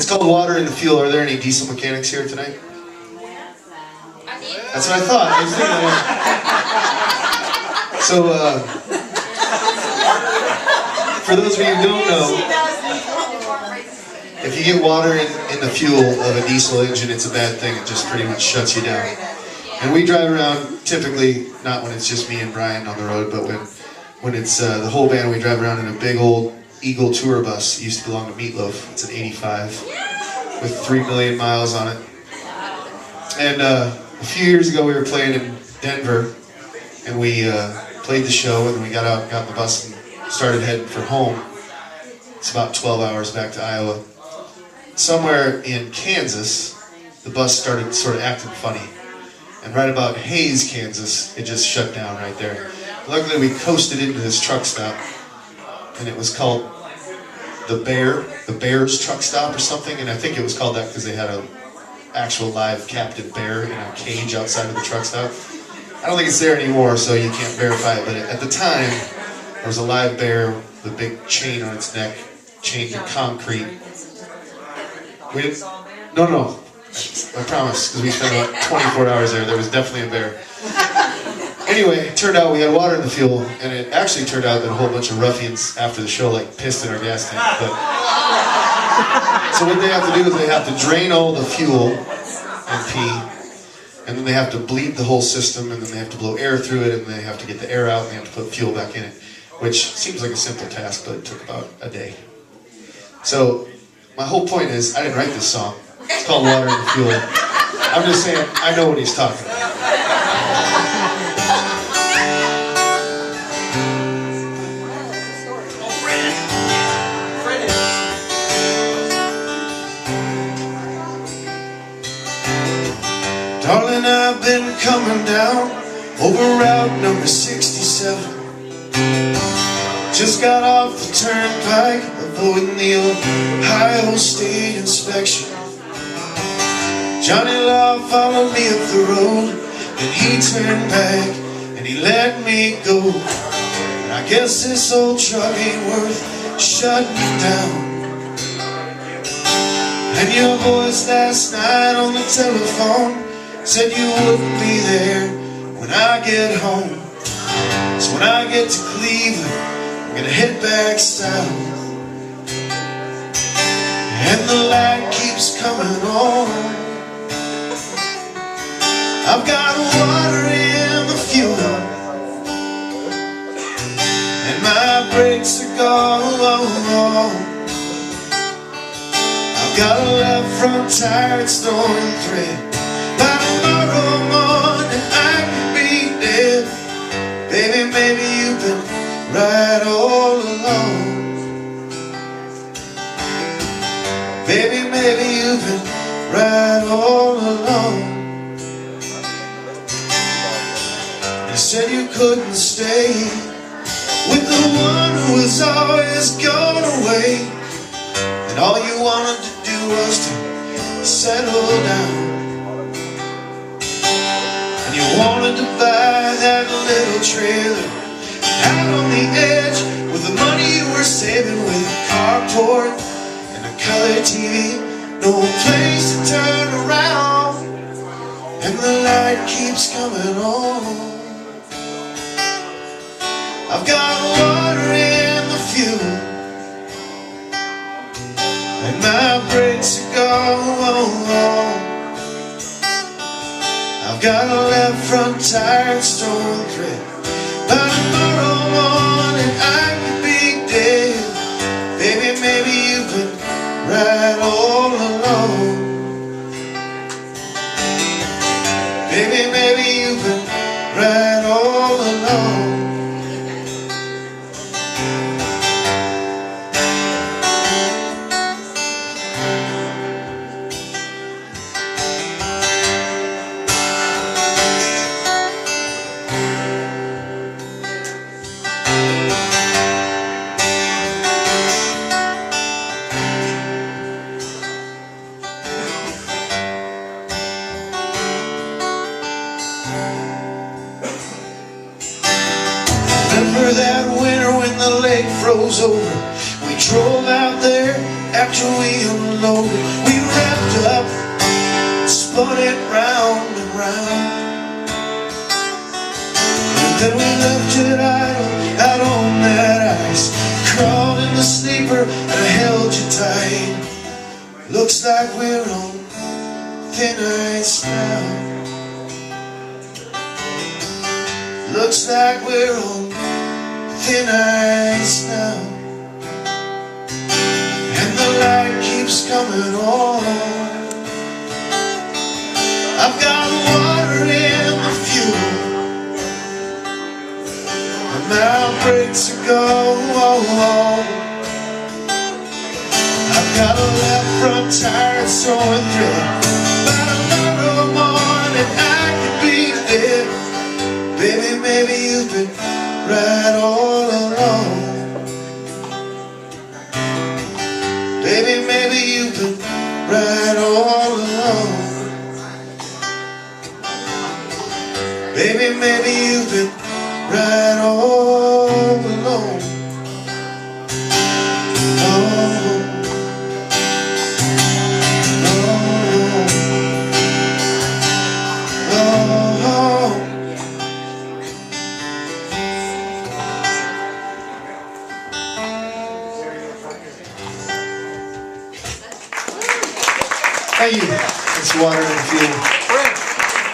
It's called Water in the Fuel. Are there any diesel mechanics here tonight? That's what I thought. I was thinking so, for those of you who don't know, if you get water in the fuel of a diesel engine, it's a bad thing. It just pretty much shuts you down. And we drive around, typically, not when it's just me and Brian on the road, but when it's the whole band, we drive around in a big old Eagle tour bus. It used to belong to Meatloaf. It's an 85 with 3 million miles on it. And a few years ago, we were playing in Denver, and we played the show, and then we got out, got in the bus, and started heading for home. It's about 12 hours back to Iowa. Somewhere in Kansas, the bus started sort of acting funny. And right about Hayes, Kansas, it just shut down right there. Luckily, we coasted into this truck stop, and it was called the Bears truck stop or something, and I think it was called that because they had an actual live captive bear in a cage outside of the truck stop. I don't think it's there anymore, so you can't verify it, but at the time, there was a live bear with a big chain on its neck, chained to concrete. We didn't, no, I promise, because we spent about 24 hours there. There was definitely a bear. Anyway, it turned out we had water in the fuel, and it actually turned out that a whole bunch of ruffians after the show like pissed in our gas tank. But so what they have to do is they have to drain all the fuel and pee, and then they have to bleed the whole system, and then they have to blow air through it, and they have to get the air out, and they have to put fuel back in it, which seems like a simple task, but it took about a day. So my whole point is, I didn't write this song. It's called Water in the Fuel. I'm just saying, I know what he's talking about. Darling, I've been coming down over Route number 67. Just got off the turnpike, avoiding the Ohio State inspection. Johnny Law followed me up the road, and he turned back, and he let me go. And I guess this old truck ain't worth shutting down. And your voice last night on the telephone said you wouldn't be there when I get home. So when I get to Cleveland, I'm gonna head back south. And the light keeps coming on. I've got water in the fuel, and my brakes are gone. I've got a left front tire that's torn thread. By tomorrow morning I could be dead. Baby, maybe you've been right all along. Baby, maybe you've been right all along. You said you couldn't stay with the one who was always gone away, and all you wanted to do was to settle down. And you wanted to buy that little trailer out on the edge with the money you were saving, with a carport and a color TV, no place to turn around, and the light keeps coming on. I've got water in the fuel, and my brakes are gone. I've got a left front tire and torn thread. By tomorrow morning I could be dead. Baby, maybe you've been right all along. Baby, maybe you've been right all along. Remember that winter when the lake froze over? We drove out there After we unloaded, we wrapped up, spun it round and round, and then we left it idle out on that ice. Crawled in the sleeper and I held you tight. Looks like we're on thin ice now. Looks like we're on thin ice now. And the light keeps coming on. I've got water in the fuel. My mouth breaks to go. I've got a left front tire showing through. By tomorrow morning I could be dead. Baby, maybe you've been right all along. Baby, maybe you've been right all along. Baby, maybe you've been right all along. Thank you. It's water and fuel.